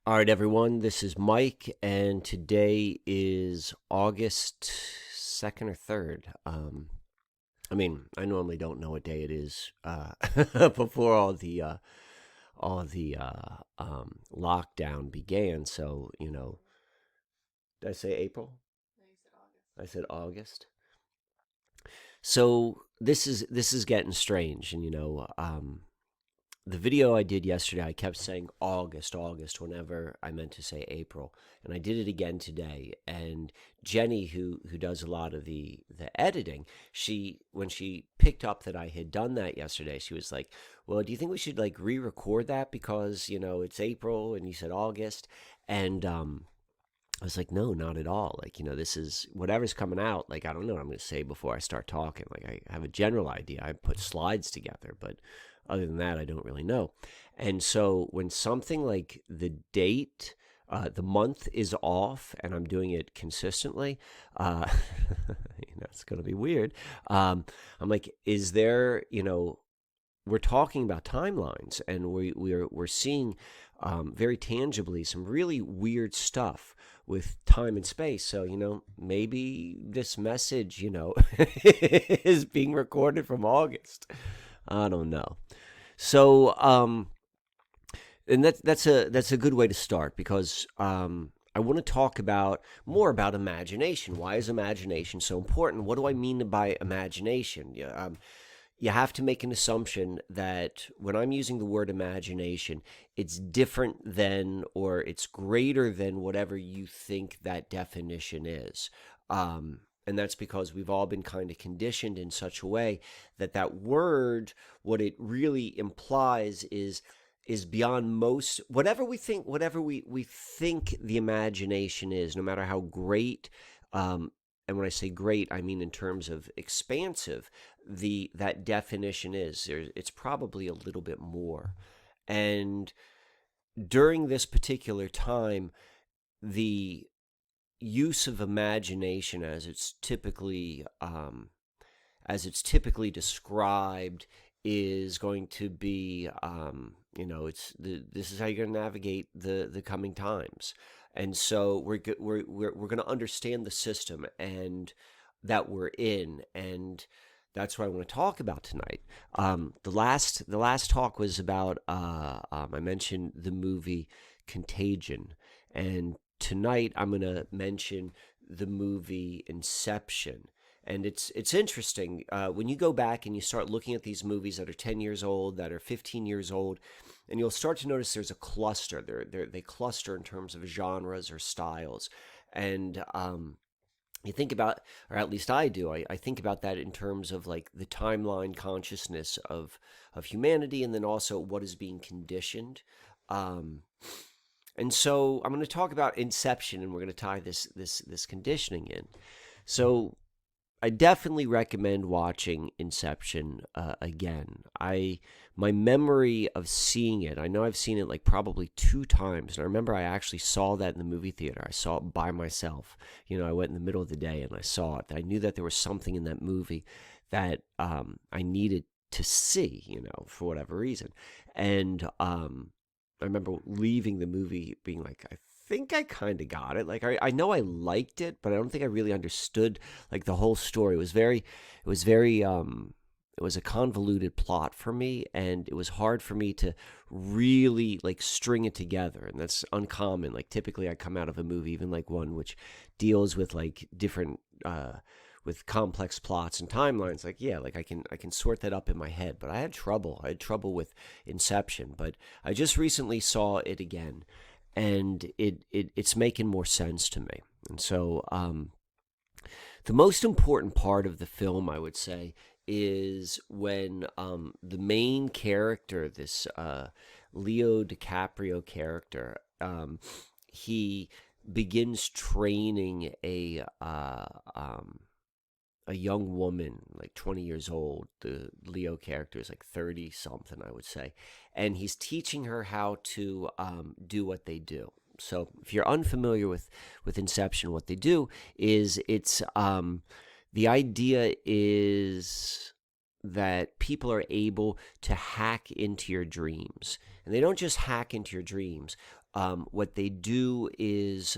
All right, everyone, this is Mike, and today is August 2nd or 3rd. I normally don't know what day it is before all the lockdown began. So, did I say April? No, you said August. I said August. So this is getting strange, and the video I did yesterday, I kept saying August, August, whenever I meant to say April, and I did it again today. And Jenny, who does a lot of the editing, when she picked up that I had done that yesterday, she was like, "Well, do you think we should like re-record that because it's April and you said August?" And I was like, no, not at all. Like, this is whatever's coming out. Like, I don't know what I'm going to say before I start talking. Like, I have a general idea. I put slides together, but other than that, I don't really know. And so when something like the date, the month is off and I'm doing it consistently, it's going to be weird. I'm like, is there, we're talking about timelines and we're seeing very tangibly some really weird stuff with time and space. So, maybe this message, is being recorded from August. I don't know. So, and that's a good way to start because I want to talk about more about imagination. Why is imagination so important? What do I mean by imagination? Yeah, you have to make an assumption that when I'm using the word imagination, it's different than or it's greater than whatever you think that definition is. And that's because we've all been kind of conditioned in such a way that that word, what it really implies is beyond most whatever we think the imagination is, no matter how great. And when I say great, I mean in terms of expansive, that definition is it's probably a little bit more. And during this particular time, the use of imagination as it's typically described is going to be this is how you're going to navigate the coming times. And so we're going to understand the system and that we're in, and that's what I want to talk about tonight. The last talk was about I mentioned the movie Contagion, and tonight I'm going to mention the movie Inception. And it's interesting when you go back and you start looking at these movies that are 10 years old, that are 15 years old, and you'll start to notice there's a cluster. They cluster in terms of genres or styles. And you think about, or at least I do, I think about that in terms of like the timeline consciousness of humanity, and then also what is being conditioned. Um, and so I'm going to talk about Inception, and we're going to tie this conditioning in. So I definitely recommend watching Inception again. My memory of seeing it, I know I've seen it like probably 2 times, and I remember I actually saw that in the movie theater. I saw it by myself. I went in the middle of the day and I saw it. I knew that there was something in that movie that I needed to see, for whatever reason. And I remember leaving the movie being like, I think I kind of got it. Like I know I liked it, but I don't think I really understood like the whole story. It was a convoluted plot for me, and it was hard for me to really like string it together. And that's uncommon. Like typically I come out of a movie, even like one which deals with like different with complex plots and timelines, like yeah, like I can sort that up in my head. But I had trouble with Inception. But I just recently saw it again, and it's making more sense to me. And so the most important part of the film, I would say, is when the main character, this Leo DiCaprio character, he begins training a young woman, like 20 years old. The Leo character is like 30 something, I would say. And he's teaching her how to do what they do. So if you're unfamiliar with Inception, what they do is the idea is that people are able to hack into your dreams. And they don't just hack into your dreams. what they do is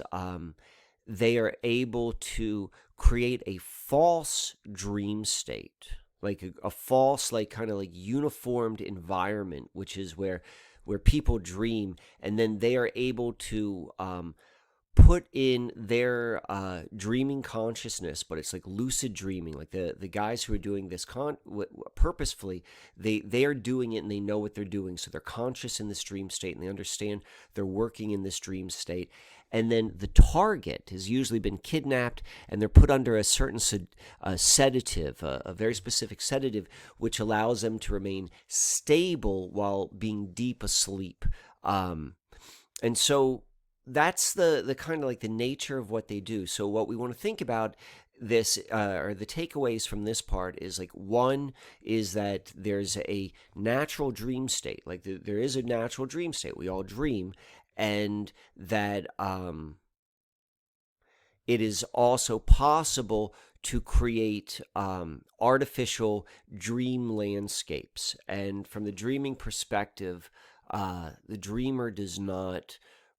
they are able to create a false dream state, like a false, like kind of like uniformed environment, which is where people dream, and then they are able to put in their dreaming consciousness, but it's like lucid dreaming. Like the guys who are doing this purposefully, they are doing it and they know what they're doing, so they're conscious in this dream state and they understand they're working in this dream state. And then the target has usually been kidnapped and they're put under a certain sedative, a very specific sedative, which allows them to remain stable while being deep asleep. And so that's the kind of like the nature of what they do. So what we want to think about this, or the takeaways from this part, is like, one is that there's a natural dream state. Like there is a natural dream state. We all dream. And that it is also possible to create artificial dream landscapes. And from the dreaming perspective, the dreamer does not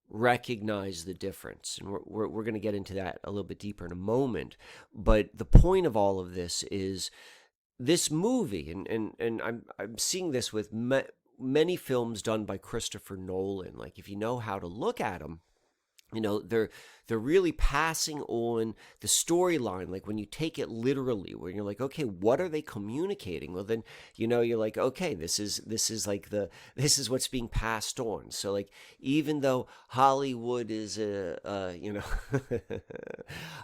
recognize the difference. And we're going to get into that a little bit deeper in a moment. But the point of all of this is this movie, and I'm seeing this with many films done by Christopher Nolan. Like, if you know how to look at them, you know, they're really passing on the storyline. Like when you take it literally, where you're like, okay, what are they communicating? Well, then, you know, you're like, okay, this is what's being passed on. So like, even though Hollywood is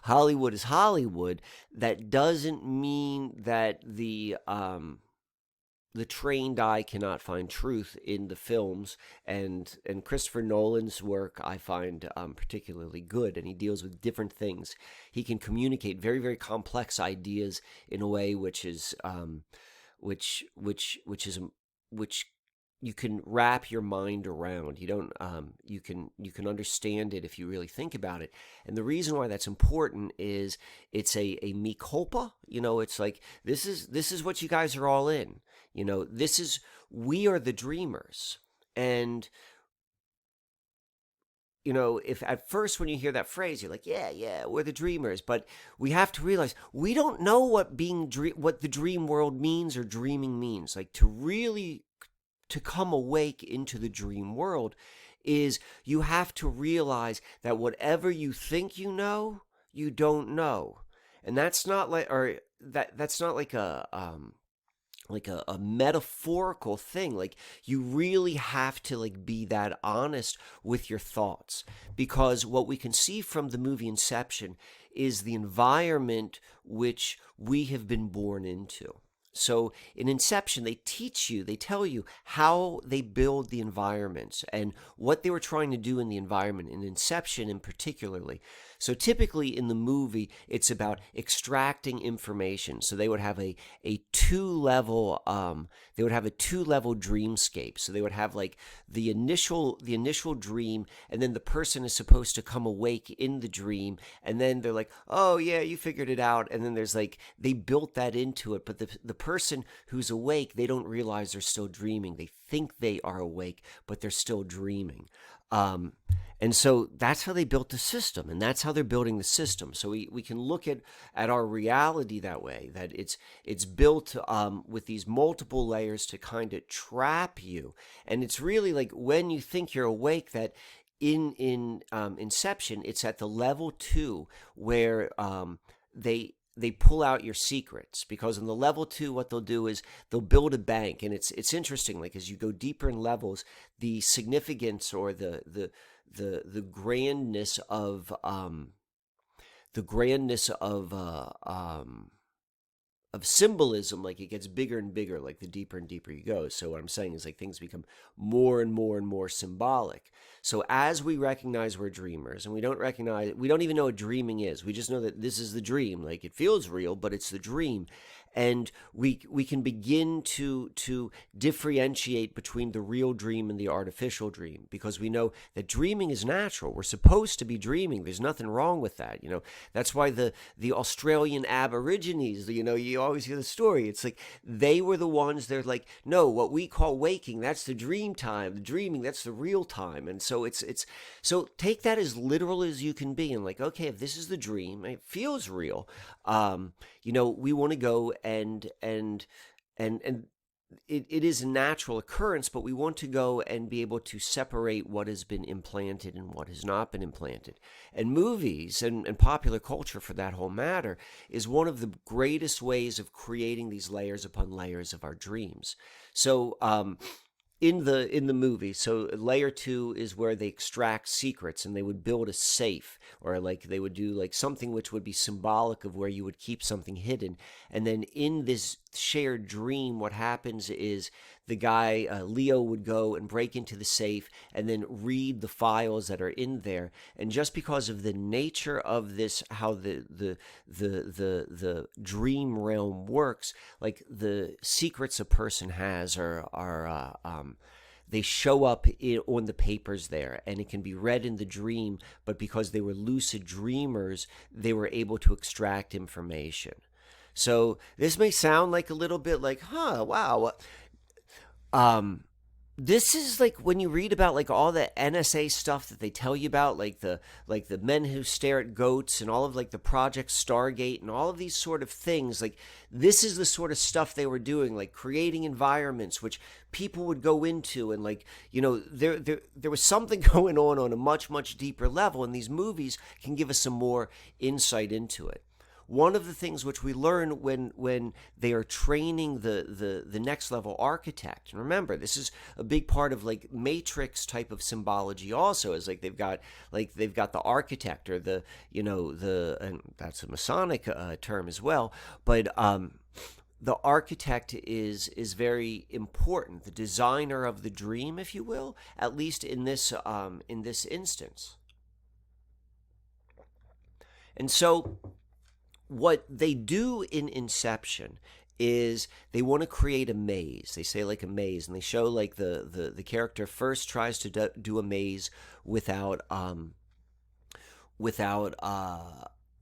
Hollywood is Hollywood, that doesn't mean that the trained eye cannot find truth in the films, and Christopher Nolan's work I find particularly good, and he deals with different things. He can communicate very, very complex ideas in a way which you can wrap your mind around. You don't you can understand it if you really think about it. And the reason why that's important is it's a mea culpa. You know, it's like, this is what you guys are all in. You know, we are the dreamers. And, you know, if at first when you hear that phrase, you're like, yeah, we're the dreamers. But we have to realize we don't know what the dream world means or dreaming means. Like, to come awake into the dream world is you have to realize that whatever you think you know, you don't know. And that's not like, or that's not like a metaphorical thing. Like, you really have to like be that honest with your thoughts, because what we can see from the movie Inception is the environment which we have been born into. So in Inception, they tell you how they build the environments and what they were trying to do in the environment, in Inception in particularly. So typically in the movie, it's about extracting information. So they would have a two-level dreamscape. So they would have like the initial dream, and then the person is supposed to come awake in the dream, and then they're like, oh yeah, you figured it out. And then there's like, they built that into it, but the person who's awake, they don't realize they're still dreaming. They think they are awake, but they're still dreaming. And so that's how they built the system, and that's how they're building the system. So we can look at our reality that way, that it's built with these multiple layers to kind of trap you. And it's really like, when you think you're awake, that in Inception, it's at the level 2 where they pull out your secrets, because in the level 2, what they'll do is they'll build a bank. And it's interesting, like, as you go deeper in levels, the significance or the grandness of symbolism, like, it gets bigger and bigger, like the deeper and deeper you go. So what I'm saying is, like, things become more and more and more symbolic. So as we recognize we're dreamers, and we don't even know what dreaming is. We just know that this is the dream. Like, it feels real, but it's the dream. and we can begin to differentiate between the real dream and the artificial dream, because we know that dreaming is natural. We're supposed to be dreaming. There's nothing wrong with that. That's why the Australian Aborigines, you always hear the story. It's like they were the ones. They're like, no, what we call waking, that's the dream time. The dreaming, that's the real time. And so it's so take that as literal as you can be, and like, okay, if this is the dream, it feels real. We want to go and it is a natural occurrence, but we want to go and be able to separate what has been implanted and what has not been implanted. And movies and popular culture, for that whole matter, is one of the greatest ways of creating these layers upon layers of our dreams. So in the movie, so layer 2 is where they extract secrets, and they would build a safe, or like they would do like something which would be symbolic of where you would keep something hidden. And then in this shared dream, what happens is the guy Leo would go and break into the safe and then read the files that are in there. And just because of the nature of this, how the dream realm works, like the secrets a person has are they show up on the papers there, and it can be read in the dream, but because they were lucid dreamers, they were able to extract information. So this may sound like a little bit like, wow. This is like when you read about like all the NSA stuff that they tell you about, like the men who stare at goats and all of like the Project Stargate and all of these sort of things. Like this is the sort of stuff they were doing, like creating environments which people would go into, and like there was something going on a much deeper level, and these movies can give us some more insight into it. One of the things which we learn when they are training the next level architect, and remember, this is a big part of like Matrix type of symbology also, is like they've got the architect, or and that's a Masonic term as well, but the architect is very important, the designer of the dream, if you will, at least in this instance. And so what they do in Inception is they want to create a maze. They say like a maze, and they show like the character first tries to do a maze without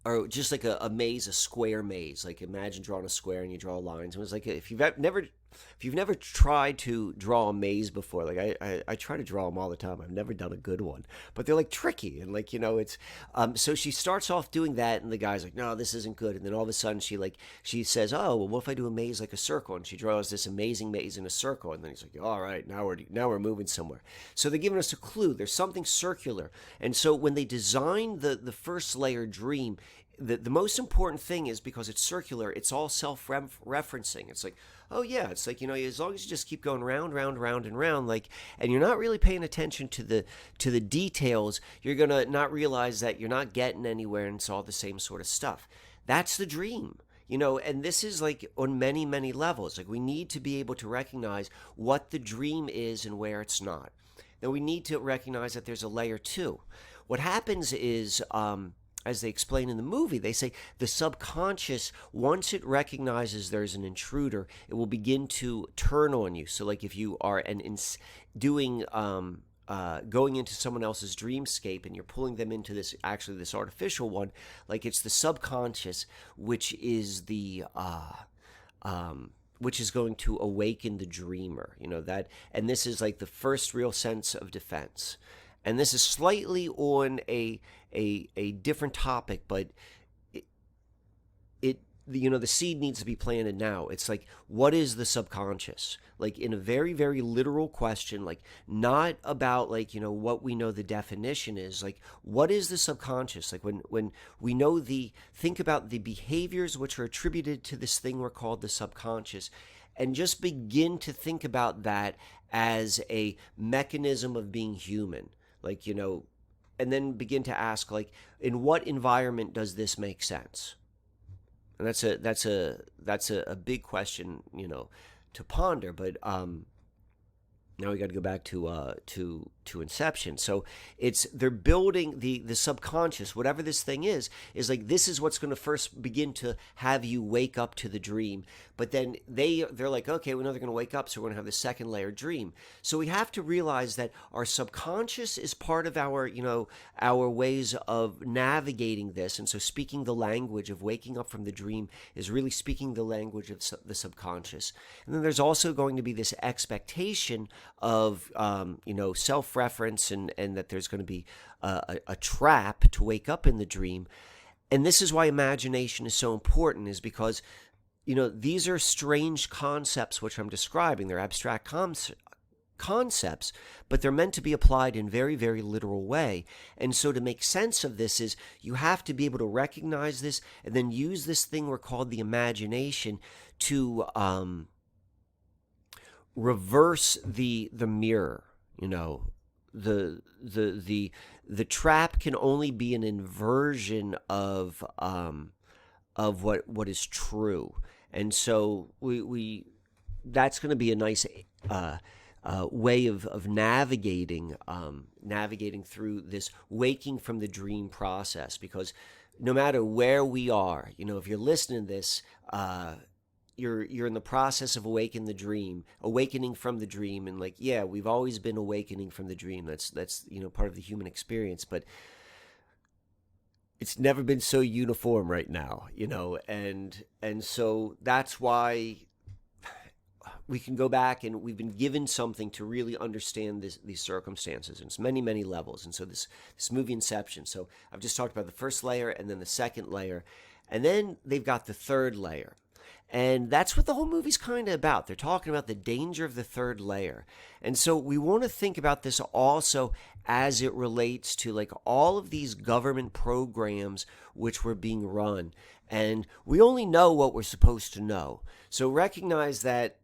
or just like a maze, a square maze. Like imagine drawing a square and you draw lines. It was like if you've never tried to draw a maze before, like I try to draw them all the time. I've never done a good one, but they're like tricky, and like it's so she starts off doing that, and the guy's like, no, this isn't good. And then all of a sudden she says, oh well, what if I do a maze like a circle? And she draws this amazing maze in a circle, and then he's like, all right, now we're moving somewhere. So they're giving us a clue. There's something circular. And so when they design the first layer dream, the most important thing is, because it's circular, it's all self-referencing. It's like, oh yeah, it's like, as long as you just keep going round and round, like, and you're not really paying attention to the details, you're gonna not realize that you're not getting anywhere, and it's all the same sort of stuff. That's the dream. And this is like on many levels. Like we need to be able to recognize what the dream is and where it's not. Then we need to recognize that there's a layer 2. What happens is, as they explain in the movie, they say the subconscious, once it recognizes there's an intruder, it will begin to turn on you. So like if you are going into someone else's dreamscape and you're pulling them into this artificial one, like it's the subconscious which is which is going to awaken the dreamer, that, and this is like the first real sense of defense. And this is slightly on a different topic, but the seed needs to be planted now. It's like, what is the subconscious? Like in a very, very literal question, like not about like, what we know the definition is, like what is the subconscious? Like when we know think about the behaviors which are attributed to this thing we're called the subconscious, and just begin to think about that as a mechanism of being human. Like, and then begin to ask, like, in what environment does this make sense? And that's a big question, to ponder. But now we got to go back to Inception. So they're building the subconscious, whatever this thing is like this is what's going to first begin to have you wake up to the dream. But then they're like, okay, we know they're going to wake up, so we're going to have the second layer dream. So we have to realize that our subconscious is part of our our ways of navigating this, and so speaking the language of waking up from the dream is really speaking the language of the subconscious. And then there's also going to be this expectation of self-reference, and that there's going to be a trap to wake up in the dream. And this is why imagination is so important, is because these are strange concepts which I'm describing. They're abstract concepts, but they're meant to be applied in very, very literal way. And so to make sense of this is you have to be able to recognize this and then use this thing we're called the imagination to reverse the mirror. The trap can only be an inversion of what is true. And so we that's going to be a nice way of navigating through this waking from the dream process. Because no matter where we are, if you're listening to this, you're in the process of awakening from the dream. And like, yeah, we've always been awakening from the dream. That's part of the human experience, but it's never been so uniform right now, and so that's why we can go back, and we've been given something to really understand these circumstances, and it's many, many levels. And so this movie Inception, so I've just talked about the first layer and then the second layer, and then they've got the third layer. And that's what the whole movie's kind of about. They're talking about the danger of the third layer. And so we want to think about this also as it relates to like all of these government programs which were being run. And we only know what we're supposed to know. So recognize that,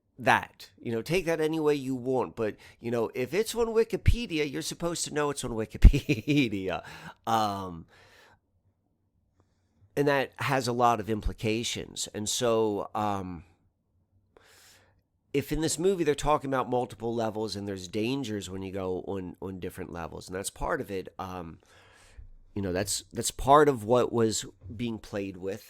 take that any way you want. But, if it's on Wikipedia, you're supposed to know it's on Wikipedia. And that has a lot of implications. And so if in this movie they're talking about multiple levels and there's dangers when you go on different levels, and that's part of it, that's part of what was being played with.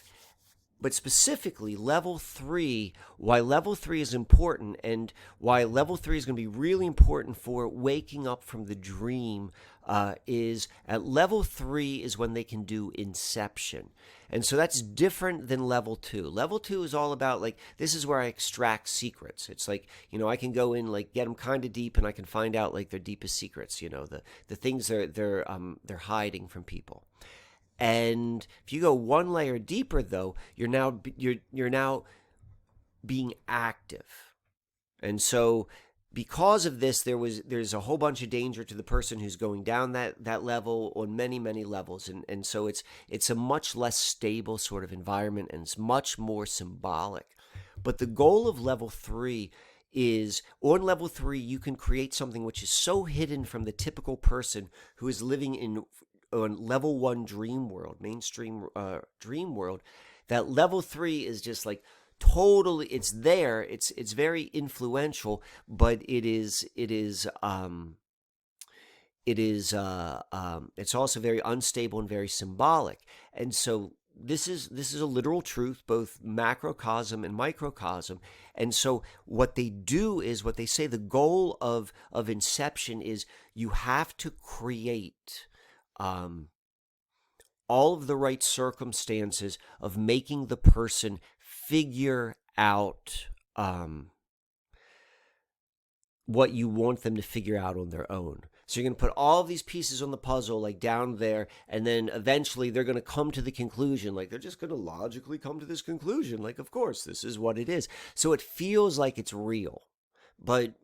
But specifically, level 3, why level 3 is important, and why level 3 is going to be really important for waking up from the dream, is at level 3 is when they can do Inception. And so that's different than level 2. Level 2 is all about, like, this is where I extract secrets. It's like, I can go in, like, get them kind of deep, and I can find out, like, their deepest secrets, the things they're hiding from people. And if you go one layer deeper, though, you're now being active. And so because of this, there's a whole bunch of danger to the person who's going down that level on many, many levels. And so it's a much less stable sort of environment, and it's much more symbolic. But the goal of level 3 is, on level 3, you can create something which is so hidden from the typical person who is living on level 1 dream world, mainstream dream world, that level 3 is just like totally, it's there, it's very influential, but it's also very unstable and very symbolic. And so this is a literal truth, both macrocosm and microcosm. And so what they do is, what they say, the goal of Inception is you have to create all of the right circumstances of making the person figure out what you want them to figure out on their own. So you're going to put all of these pieces on the puzzle, like down there, and then eventually they're going to come to the conclusion. Like, they're just going to logically come to this conclusion. Like, of course, this is what it is. So it feels like it's real, but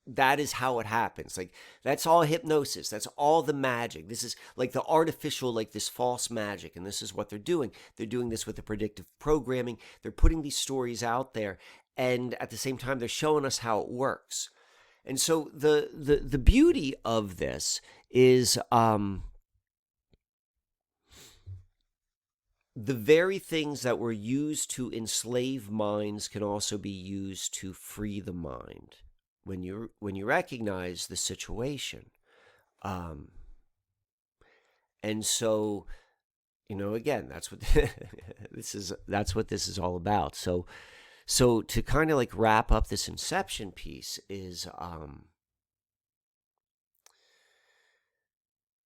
that is how it happens. Like, that's all hypnosis. That's all the magic. This is like the artificial, like this false magic. And this is what they're doing. They're doing this with the predictive programming. They're putting these stories out there. And at the same time, they're showing us how it works. And so the beauty of this is the very things that were used to enslave minds can also be used to free the mind. when you recognize the situation. um and so, again, that's what this is all about. So to kind of like wrap up this Inception piece is,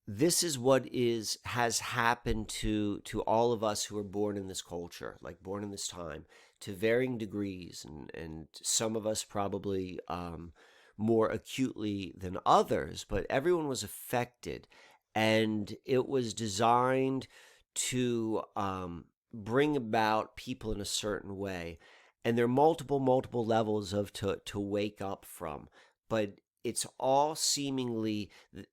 this is what has happened to all of us who are born in this culture, like born in this time, to varying degrees, and some of us probably more acutely than others, but everyone was affected, and it was designed to bring about people in a certain way, and there are multiple levels of to wake up from, but it's all seemingly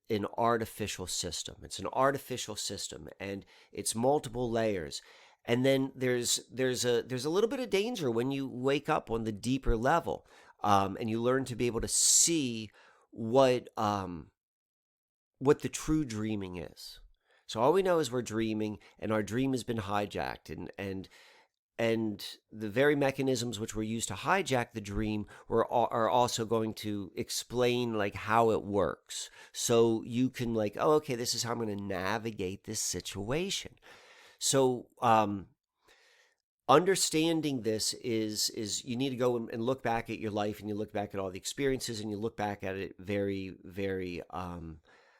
an artificial system. It's an artificial system, and it's multiple layers. And then there's a little bit of danger when you wake up on the deeper level, and you learn to be able to see what the true dreaming is. So all we know is we're dreaming, and our dream has been hijacked, and the very mechanisms which were used to hijack the dream are also going to explain like how it works, so you can like, oh, okay, this is how I'm going to navigate this situation. So understanding this is you need to go and look back at your life, and you look back at all the experiences, and you look back at it very, very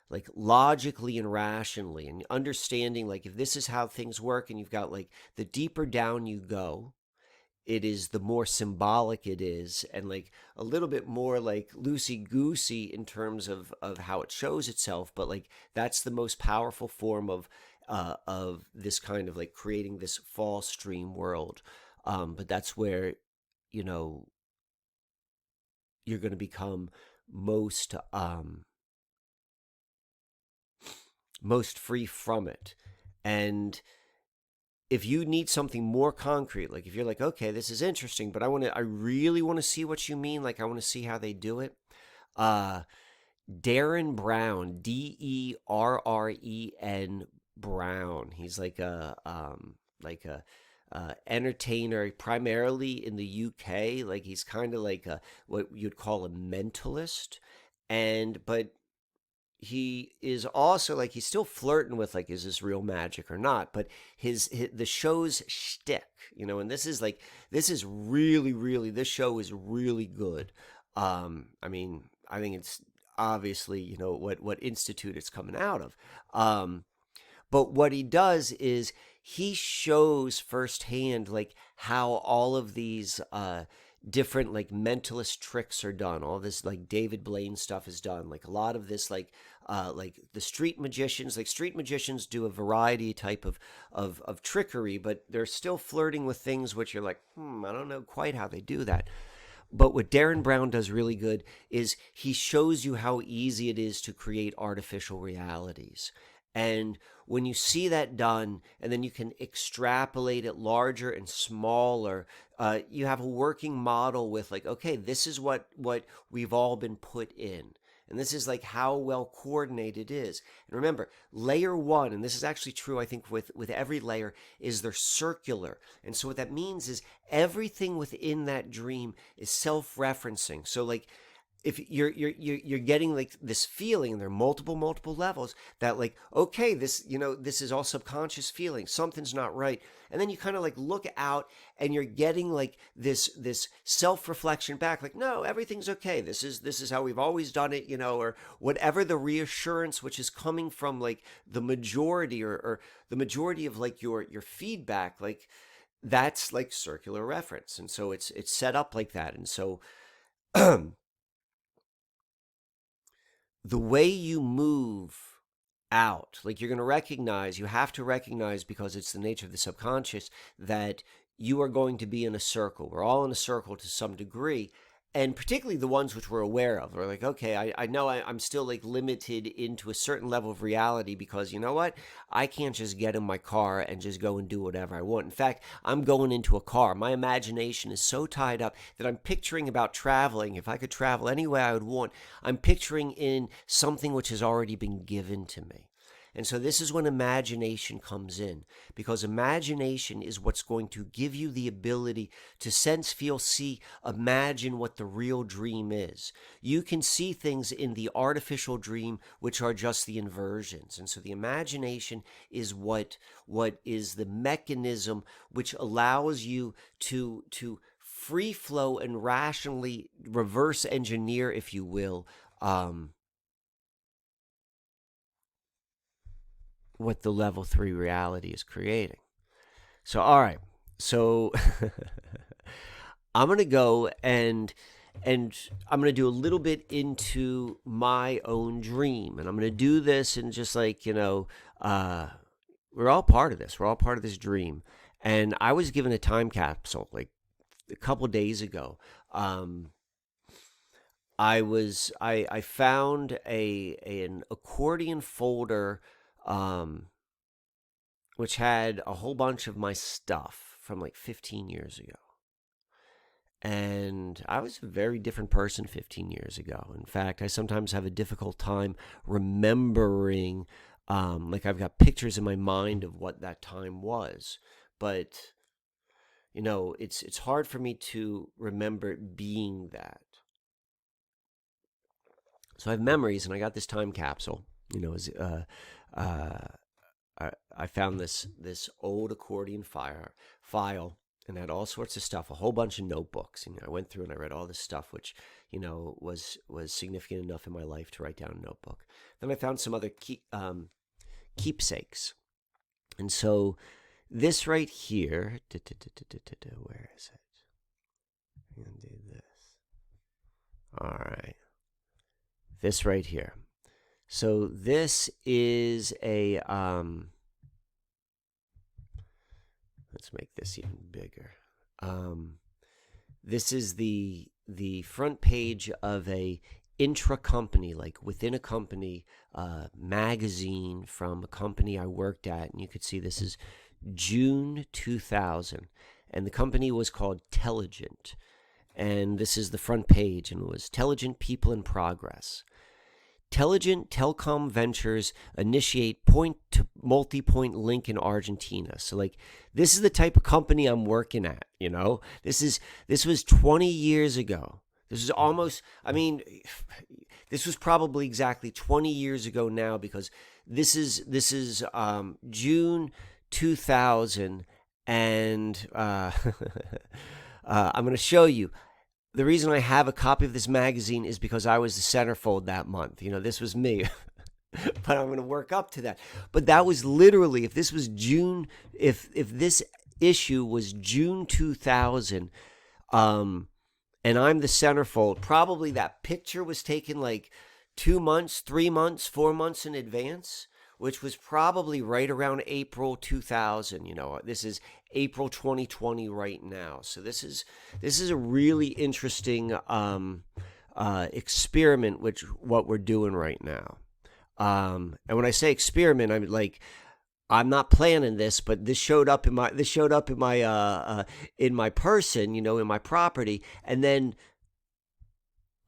like logically and rationally, and understanding like if this is how things work, and you've got like the deeper down you go, it is the more symbolic it is, and like a little bit more like loosey goosey in terms of how it shows itself, but like that's the most powerful form of this kind of like creating this false dream world. But that's where, you know, you're going to become most most free from it. And if you need something more concrete, like if you're like, okay, this is interesting, but I really want to see what you mean, like I want to see how they do it. uh Darren Brown, Derren Brown. He's like a entertainer, primarily in the UK. Like he's kind of like a what you'd call a mentalist, and but he is also like he's still flirting with like, is this real magic or not? But his the show's shtick, and this is really, this show is really good. I mean, I think it's obviously, what institute it's coming out of. But what he does is he shows firsthand like how all of these different like mentalist tricks are done. All this like David Blaine stuff is done. Like a lot of this like the street magicians. Like street magicians do a variety type of trickery, but they're still flirting with things which you're like, I don't know quite how they do that. But what Darren Brown does really good is he shows you how easy it is to create artificial realities. And when you see that done, and then you can extrapolate it larger and smaller, you have a working model with like, okay, this is what we've all been put in. And this is like how well coordinated it is. And remember, layer one, and this is actually true, I think, with every layer, is they're circular. And so what that means is everything within that dream is self-referencing. So like, if you're getting like this feeling, and there are multiple levels, that like, okay, this is all subconscious feeling, something's not right, and then you kind of like look out, and you're getting like this self-reflection back, like, no, everything's okay, this is how we've always done it, or whatever the reassurance which is coming from like the majority, or the majority of like your feedback, like that's like circular reference. And so it's set up like that. And so the way you move out, like you have to recognize, because it's the nature of the subconscious, that you are going to be in a circle. We're all in a circle to some degree. And particularly the ones which we're aware of. We're like, okay, I know I'm still like limited into a certain level of reality, because you know what? I can't just get in my car and just go and do whatever I want. In fact, I'm going into a car. My imagination is so tied up that I'm picturing about traveling. If I could travel any way I would want, I'm picturing in something which has already been given to me. And so this is when imagination comes in, because imagination is what's going to give you the ability to sense, feel, see, imagine what the real dream is. You can see things in the artificial dream, which are just the inversions. And so the imagination is what is the mechanism which allows you to free flow and rationally reverse engineer, if you will, what the level 3 reality is creating. So, all right. So I'm going to go and I'm going to do a little bit into my own dream. And I'm going to do this and just like, we're all part of this. We're all part of this dream. And I was given a time capsule like a couple days ago. I found an accordion folder, which had a whole bunch of my stuff from like 15 years ago. And I was a very different person 15 years ago. In fact, I sometimes have a difficult time remembering, like I've got pictures in my mind of what that time was. But, it's hard for me to remember it being that. So I have memories, and I got this time capsule. I found this old accordion file, and had all sorts of stuff, a whole bunch of notebooks. And I went through and I read all this stuff, which was significant enough in my life to write down a notebook. Then I found some other keepsakes, and so this right here, where is it? I'm gonna do this. All right. This right here. So this is a, let's make this even bigger. This is the front page of a intra-company, like within a company, magazine from a company I worked at. And you could see this is June 2000. And the company was called Telligent. And this is the front page, and it was Telligent People in Progress. Telligent Telecom Ventures initiate point-to-multipoint link in Argentina. So, like, this is the type of company I'm working at, This was 20 years ago. This is almost, this was probably exactly 20 years ago now, because this is June 2000, and I'm going to show you. The reason I have a copy of this magazine is because I was the centerfold that month. This was me. But I'm going to work up to that. But that was literally, if this was June, if this issue was June 2000, and I'm the centerfold, probably that picture was taken like 2 months, 3 months, 4 months in advance, which was probably right around April 2000. This is April 2020 right now. So this is a really interesting experiment, which what we're doing right now. And when I say experiment, I'm not planning this, but this showed up in my in my person, in my property, and then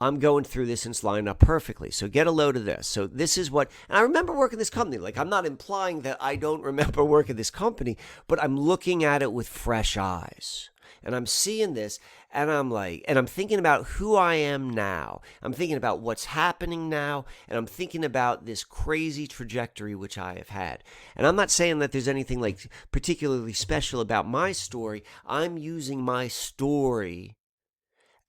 I'm going through this and it's lined up perfectly. So get a load of this. So this is what, and I remember working this company. Like, I'm not implying that I don't remember working this company, but I'm looking at it with fresh eyes. And I'm seeing this, and I'm thinking about who I am now. I'm thinking about what's happening now, and I'm thinking about this crazy trajectory which I have had. And I'm not saying that there's anything like particularly special about my story. I'm using my story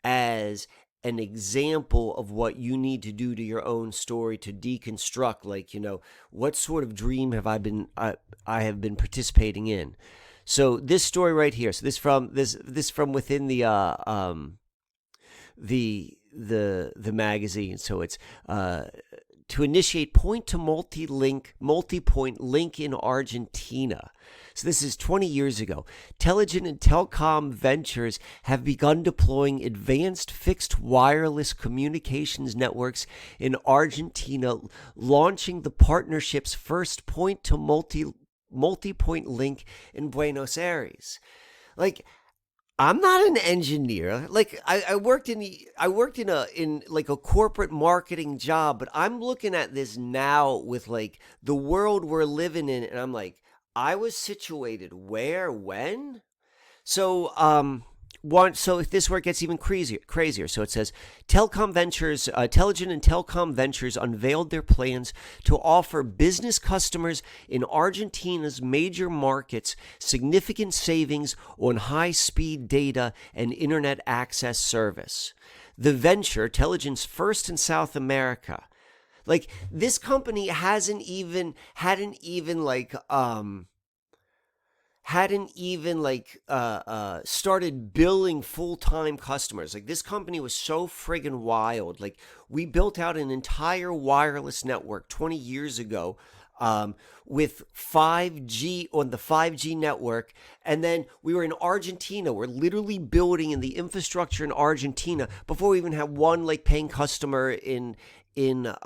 as an example of what you need to do to your own story to deconstruct, what sort of dream have I have been participating in. So this story right here, so this from within the magazine. So it's to initiate point-to-multipoint link in Argentina. So this is 20 years ago. Telligent and Telecom Ventures have begun deploying advanced fixed wireless communications networks in Argentina, launching the partnership's first point-to-multipoint link in Buenos Aires. Like, I'm not an engineer. Like I worked in like a corporate marketing job, but I'm looking at this now with like the world we're living in, and I'm like, I was situated where, when? So, so if this work gets even crazier. So it says, Teligent and Telecom Ventures unveiled their plans to offer business customers in Argentina's major markets significant savings on high-speed data and internet access service. The venture, Teligent's first in South America, like this company hadn't even started billing full-time customers. Like this company was so friggin' wild. Like we built out an entire wireless network 20 years ago, with 5G on the 5G network, and then we were in Argentina. We're literally building in the infrastructure in Argentina before we even had one like paying customer in the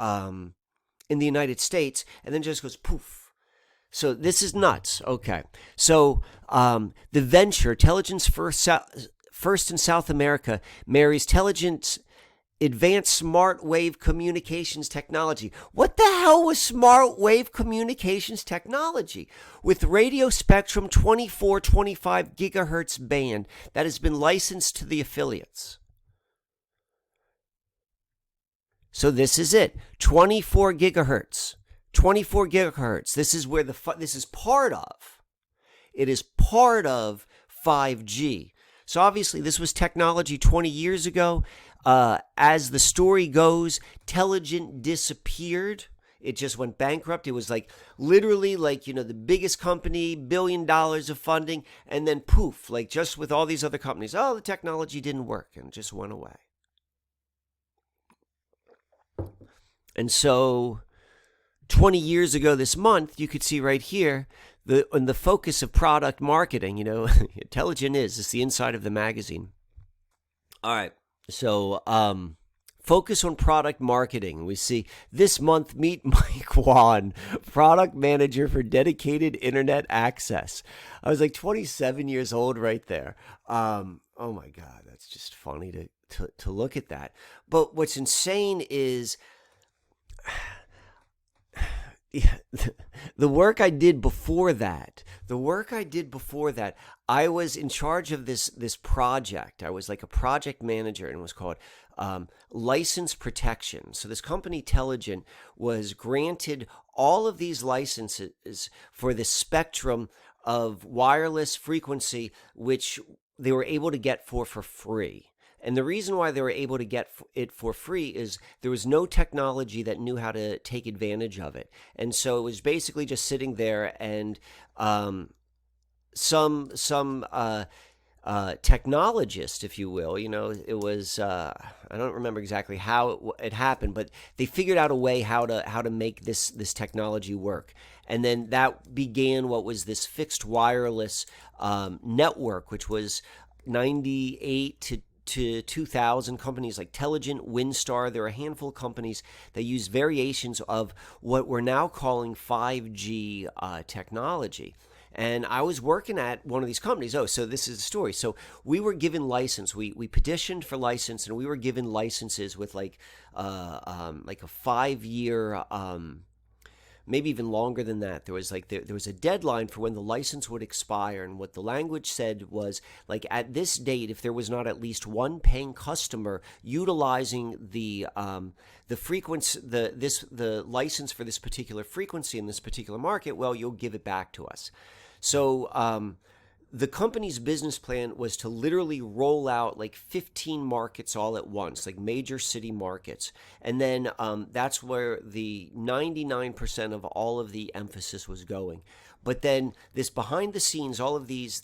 United States, and then just goes poof. So this is nuts. Okay. So the venture, Teligent's first in South America, marries Teligent's advanced smart wave communications technology. What the hell was smart wave communications technology? With radio spectrum 24-25 gigahertz band that has been licensed to the affiliates. So this is it. 24 gigahertz. 24 gigahertz. This is where this is part of. It is part of 5G. So obviously this was technology 20 years ago. As the story goes, Teligent disappeared. It just went bankrupt. It was like literally like, the biggest company, $1 billion of funding, and then poof, like just with all these other companies, the technology didn't work and just went away. And so 20 years ago this month, you could see right here, the focus of product marketing, Teligent it's the inside of the magazine. All right, so focus on product marketing. We see this month, meet mkwann, product manager for dedicated internet access. I was like 27 years old right there. Oh my God, that's just funny to look at that. But what's insane is the work I did before that, I was in charge of this project. I was like a project manager, and it was called license protection. So this company, Teligent, was granted all of these licenses for the spectrum of wireless frequency, which they were able to get for free. And the reason why they were able to get it for free is there was no technology that knew how to take advantage of it. And so it was basically just sitting there, and some technologist, if you will, it was, I don't remember exactly how it happened, but they figured out a way how to make this technology work. And then that began what was this fixed wireless network, which was 98 to 2000 companies like Teligent, Windstar. There are a handful of companies that use variations of what we're now calling 5G technology. And I was working at one of these companies. So this is the story. So we were given license. We petitioned for license, and we were given licenses with like a 5-year, maybe even longer than that. There was a deadline for when the license would expire, and what the language said was like at this date, if there was not at least one paying customer utilizing the frequency, the license for this particular frequency in this particular market, well, you'll give it back to us. So the company's business plan was to literally roll out like 15 markets all at once, like major city markets. And then that's where the 99% of all of the emphasis was going. But then this behind the scenes, all of these,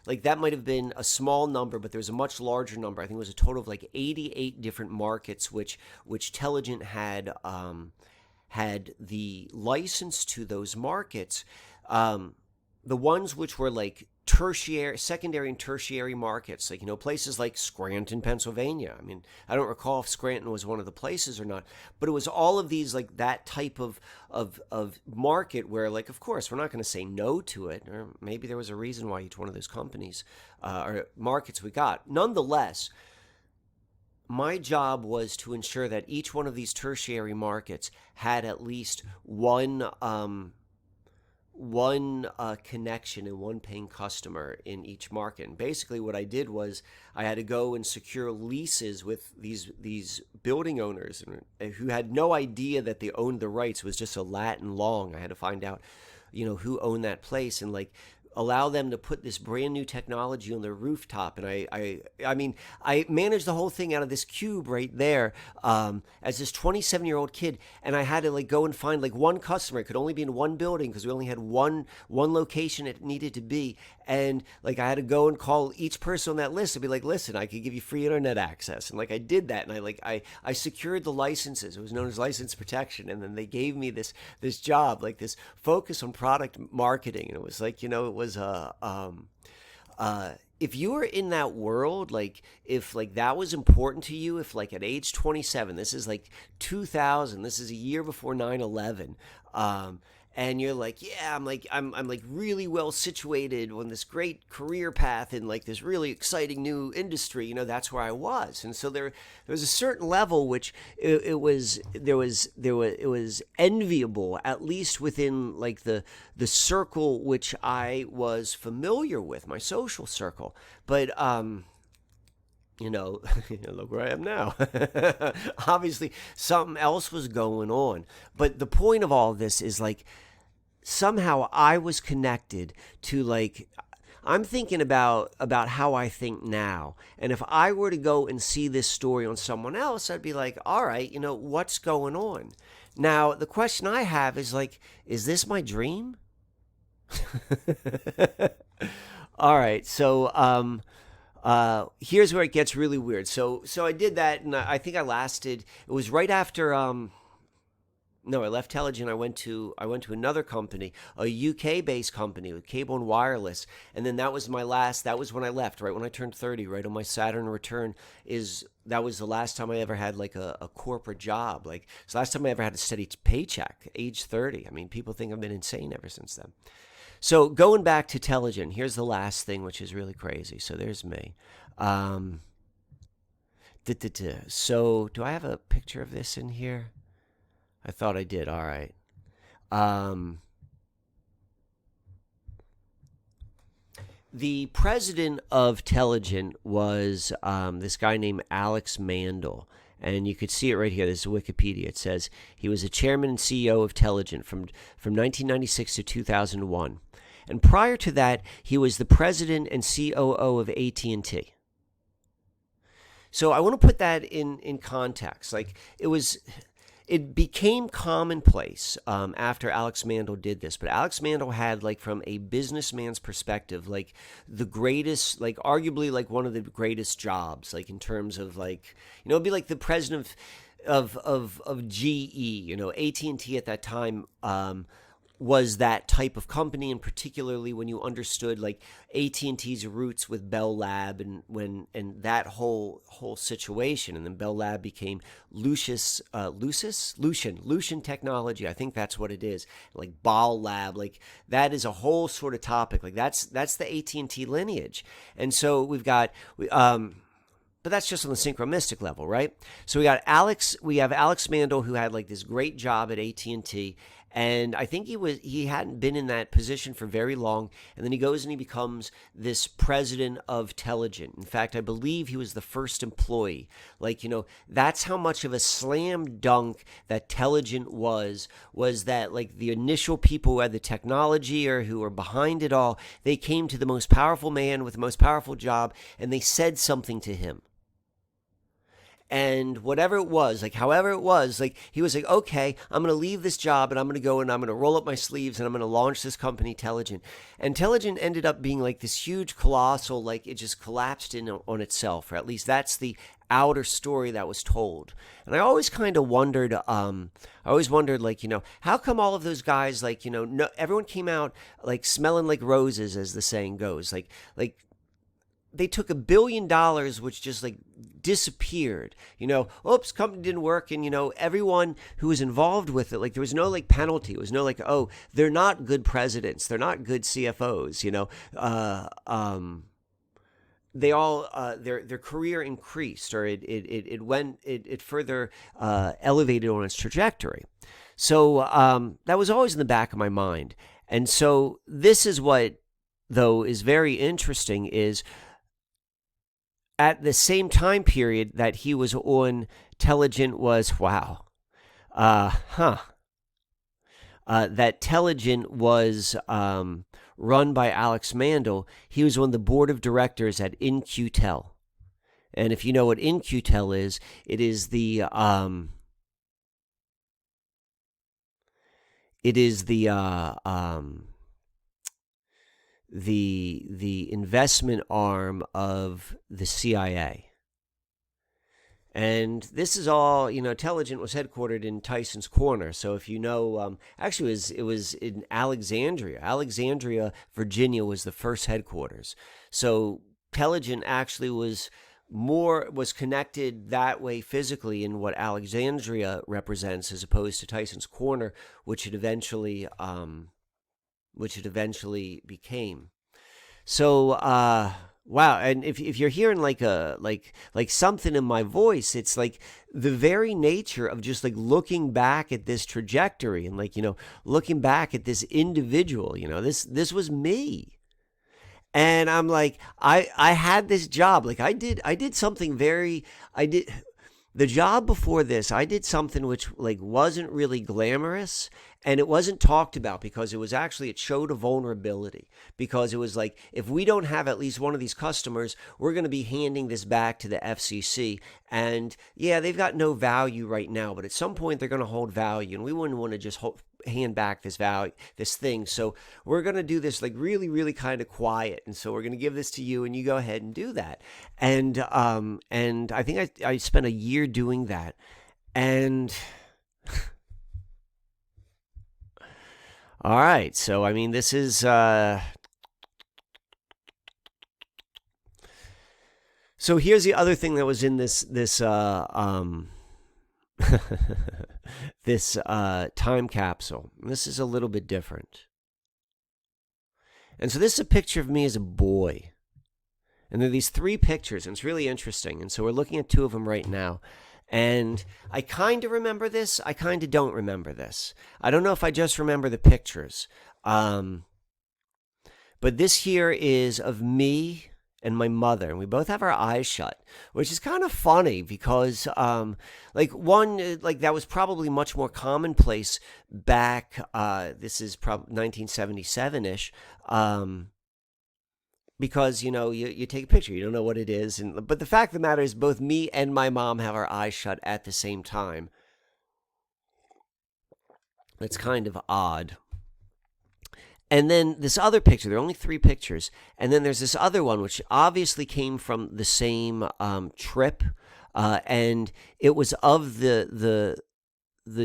like that might have been a small number, but there's a much larger number. I think it was a total of like 88 different markets, which Teligent had the license to those markets. The ones which were like secondary and tertiary markets, like, places like Scranton, Pennsylvania. I mean, I don't recall if Scranton was one of the places or not, but it was all of these, like, that type of market where, like, of course, we're not going to say no to it, or maybe there was a reason why each one of those companies or markets we got. Nonetheless, my job was to ensure that each one of these tertiary markets had at least one connection and one paying customer in each market. And basically what I did was I had to go and secure leases with these building owners who had no idea that they owned the rights. It was just a Latin long. I had to find out, who owned that place, and, like, allow them to put this brand new technology on their rooftop. And I mean, I managed the whole thing out of this cube right there as this 27-year-old kid. And I had to, like, go and find, like, one customer. It could only be in one building because we only had one location it needed to be. And, like, I had to go and call each person on that list and be like, listen, I could give you free internet access. And, like, I did that. And I secured the licenses. It was known as license protection. And then they gave me this job, like, this focus on product marketing. And it was like, it was if you were in that world, like, if, like, that was important to you, if, like, at age 27, this is like 2000, this is a year before 9/11, and you're like, yeah, I'm like really well situated on this great career path in, like, this really exciting new industry, that's where I was. And so there was a certain level which it was enviable, at least within, like, the circle which I was familiar with, my social circle. But look where I am now. Obviously something else was going on. But the point of all of this is, like, somehow I was connected to, like, I'm thinking about how I think now. And if I were to go and see this story on someone else, I'd be like, all right, what's going on? Now, the question I have is, like, is this my dream? All right. So, here's where it gets really weird. So I did that, and I think I lasted. It was right after. No, I left Telegen. I went to another company, a UK-based company with cable and wireless, and then that was my last. That was when I left, right when I turned 30, right on my Saturn return. That was the last time I ever had, like, a corporate job. Like, it's the last time I ever had a steady paycheck. Age 30. I mean, people think I've been insane ever since then. So going back to Telegen, here's the last thing, which is really crazy. So there's me. So do I have a picture of this in here? I thought I did. All right. The president of Telegen was this guy named Alex Mandel. And you could see it right here. This is Wikipedia. It says he was a chairman and CEO of Telegen from 1996 to 2001. And prior to that, he was the president and COO of AT&T. So I want to put that in context. Like, it became commonplace after Alex Mandel did this. But Alex Mandel had, like, from a businessman's perspective, like, the greatest, like, arguably, like, one of the greatest jobs, like, in terms of, like, it'd be like the president of GE. AT&T at that time was that type of company, and particularly when you understood, like, AT&T's roots with Bell Lab and that whole situation, and then Bell Lab became Lucian Technology. I think that's what it is. Like Ball Lab, like, that is a whole sort of topic. Like, that's the AT&T lineage, and so we've got but that's just on the synchromistic level, right? So we have Alex Mandel, who had, like, this great job at AT&T. And I think he hadn't been in that position for very long. And then he goes and he becomes this president of Telegen. In fact, I believe he was the first employee. Like, that's how much of a slam dunk that Telegen was that, like, the initial people who had the technology or who were behind it all, they came to the most powerful man with the most powerful job, and they said something to him. And whatever it was, like, however it was, like, he was like, okay, I'm going to leave this job and I'm going to go and I'm going to roll up my sleeves and I'm going to launch this company, Telegen. And Telegen ended up being, like, this huge, colossal, like, it just collapsed in on itself, or at least that's the outer story that was told. And I always kind of wondered, like, how come all of those guys, like, no, everyone came out like smelling like roses, as the saying goes. Like they took $1 billion, which just like disappeared. Oops, company didn't work, and everyone who was involved with it, like there was no like penalty. It was no like, oh, they're not good presidents, they're not good CFOs. They all their career increased, or it further elevated on its trajectory. So that was always in the back of my mind. And so this is what, though, is very interesting is at the same time period that he was on, Teligent was, that Teligent was run by Alex Mandel. He was on the board of directors at In-Q-Tel. And if you know what In-Q-Tel is, it is the the investment arm of the CIA. And this is all, Teligent was headquartered in Tyson's Corner. So if actually it was in Alexandria. Alexandria, Virginia was the first headquarters. So Teligent actually was connected that way physically in what Alexandria represents, as opposed to Tyson's Corner, which it eventually became. So, wow. And if you're hearing like something in my voice, it's like the very nature of just like looking back at this trajectory and like, looking back at this individual, this was me. And I'm like, I had this job. Like I did something the job before this, I did something which like wasn't really glamorous, and it wasn't talked about because it showed a vulnerability, because it was like, if we don't have at least one of these customers, we're going to be handing this back to the FCC. And yeah, they've got no value right now, but at some point they're going to hold value, and we wouldn't want to just hand back this thing. So we're going to do this like really, really kind of quiet. And so we're going to give this to you, and you go ahead and do that. And I think I spent a year doing that. And all right. So, I mean, this is, so here's the other thing that was in this this time capsule. This is a little bit different. And so this is a picture of me as a boy. And there are these 3 pictures, and it's really interesting. And so we're looking at 2 of them right now. And I kind of remember this. I kind of don't remember this. I don't know if I just remember the pictures. But this here is of me and my mother, and we both have our eyes shut, which is kind of funny because, that was probably much more commonplace back. This is probably 1977-ish. Because, you take a picture, you don't know what it is. But the fact of the matter is, both me and my mom have our eyes shut at the same time. It's kind of odd. And then this other picture, there are only 3 pictures. And then there's this other one, which obviously came from the same trip. And it was of the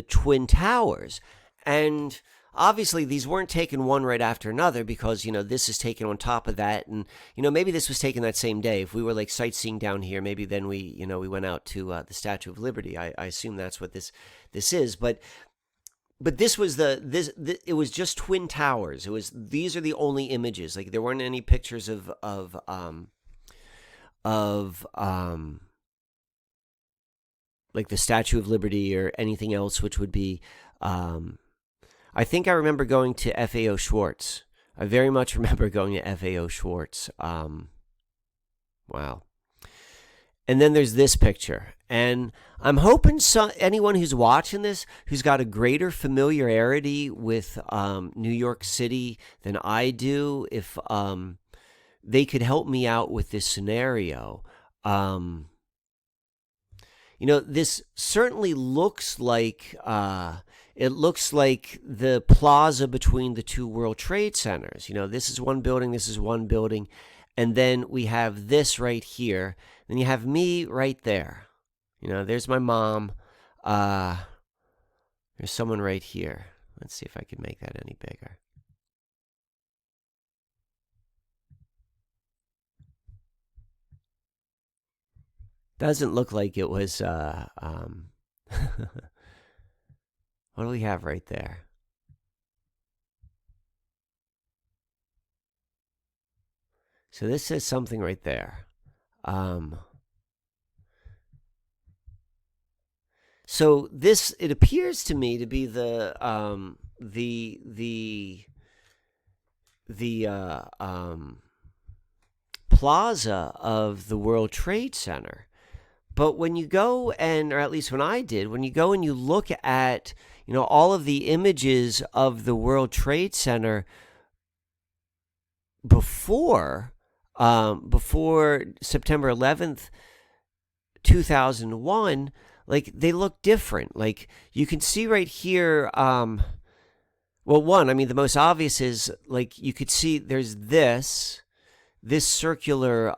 Twin Towers. And obviously, these weren't taken one right after another because, this is taken on top of that. And, maybe this was taken that same day. If we were like sightseeing down here, maybe then we went out to the Statue of Liberty. I assume that's what this is. But this was it was just Twin Towers. These are the only images. Like there weren't any pictures of like the Statue of Liberty or anything else, which would be, I think I remember going to FAO Schwartz. I very much remember going to FAO Schwartz. Wow. And then there's this picture. And I'm hoping anyone who's watching this, who's got a greater familiarity with New York City than I do, if they could help me out with this scenario. This certainly looks like it looks like the plaza between the 2 World Trade Centers. This is one building, this is one building. And then we have this right here. Then you have me right there. There's my mom. There's someone right here. Let's see if I can make that any bigger. Doesn't look like it was. What do we have right there? So this says something right there. So this, it appears to me to be the plaza of the World Trade Center. But when you go or at least when I did, when you go and you look at, all of the images of the World Trade Center before September 11th, 2001, like they look different. Like you can see right here, well, one, I mean, the most obvious is like you could see there's this circular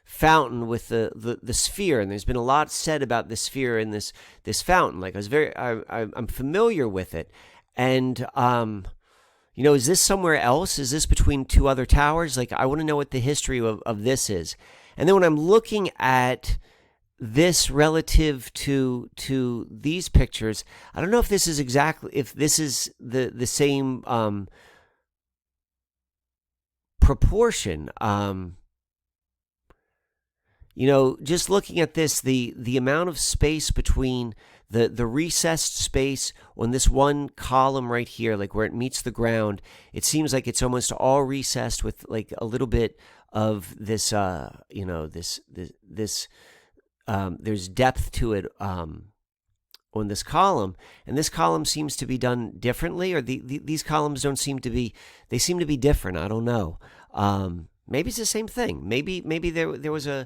fountain with the sphere, and there's been a lot said about the sphere in this fountain. Like I'm familiar with it, and is this somewhere else? Is this between two other towers? Like I want to know what the history of this is. And then when I'm looking at this relative to these pictures, I don't know if this is the same proportion. Just looking at this, the amount of space between the recessed space on this one column right here, like where it meets the ground, it seems like it's almost all recessed with like a little bit of this, there's depth to it on this column, and this column seems to be done differently, or these columns don't seem to be. They seem to be different. I don't know. Maybe it's the same thing. Maybe there was a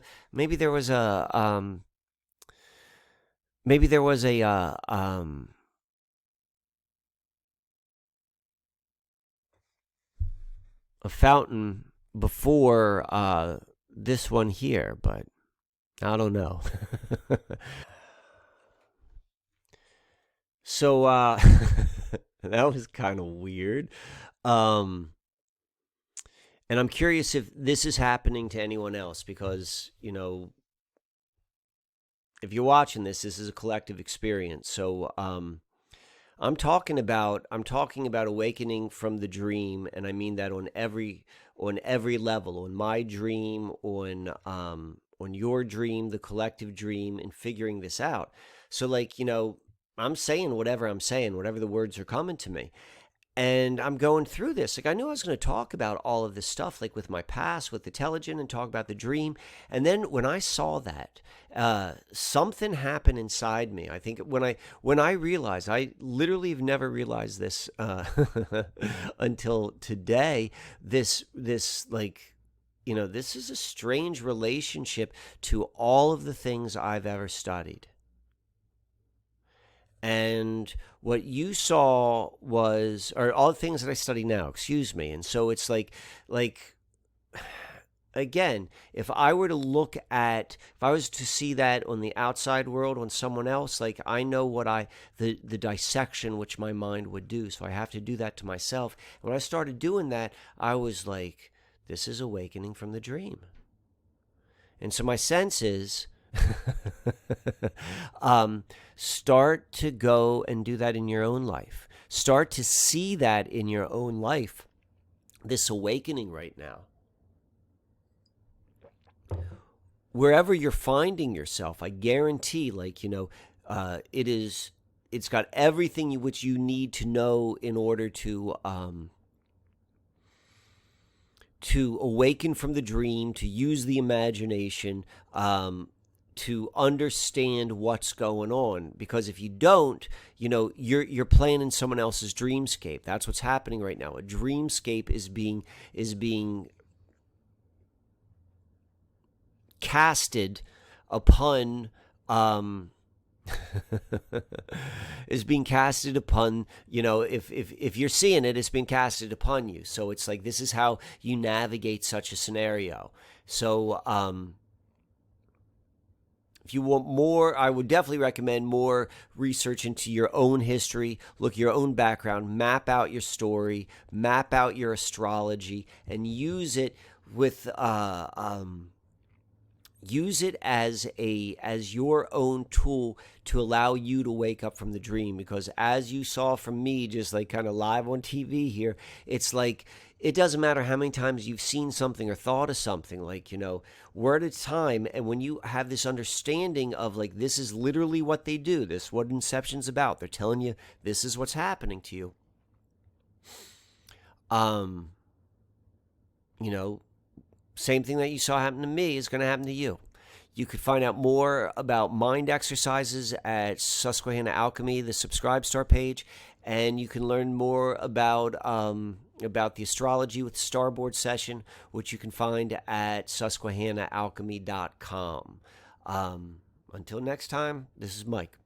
fountain before this one here, but I don't know. So that was kind of weird. And I'm curious if this is happening to anyone else, because, if you're watching this is a collective experience. So I'm talking about awakening from the dream, and I mean that on every level, on my dream, on your dream, the collective dream, and figuring this out. So like, I'm saying whatever the words are coming to me. And I'm going through this. Like I knew I was going to talk about all of this stuff, like with my past, with the Intelligent, and talk about the dream. And then when I saw that, something happened inside me. I think when I realized, I literally have never realized this until today. This like, this is a strange relationship to all of the things I've ever studied. And what you saw or all the things that I study now, excuse me. And so it's like, again, if I was to see that on the outside world on someone else, like I know what the dissection which my mind would do. So I have to do that to myself. And when I started doing that, I was like, this is awakening from the dream. And so my sense is, start to go and do that in your own life. Start to see that in your own life, this awakening right now. Wherever you're finding yourself, I guarantee, like, it's got everything which you need to know in order to awaken from the dream, to use the imagination, to understand what's going on. Because if you don't, you're playing in someone else's dreamscape. That's what's happening right now. A dreamscape is being casted upon is being casted upon, if you're seeing it, it's being casted upon you. So it's like, this is how you navigate such a scenario. So if you want more, I would definitely recommend more research into your own history, look at your own background, map out your story, map out your astrology, and use it with use it as your own tool to allow you to wake up from the dream. Because as you saw from me, just like kind of live on TV here, it's like, it doesn't matter how many times you've seen something or thought of something, like, word at a time. And when you have this understanding of, like, this is literally what they do, this is what Inception's about, they're telling you this is what's happening to you. Same thing that you saw happen to me is going to happen to you. You could find out more about mind exercises at Susquehanna Alchemy, the Subscribe Star page, and you can learn more about the astrology with Starboard session, which you can find at susquehannaalchemy.com. Until next time, this is Mike.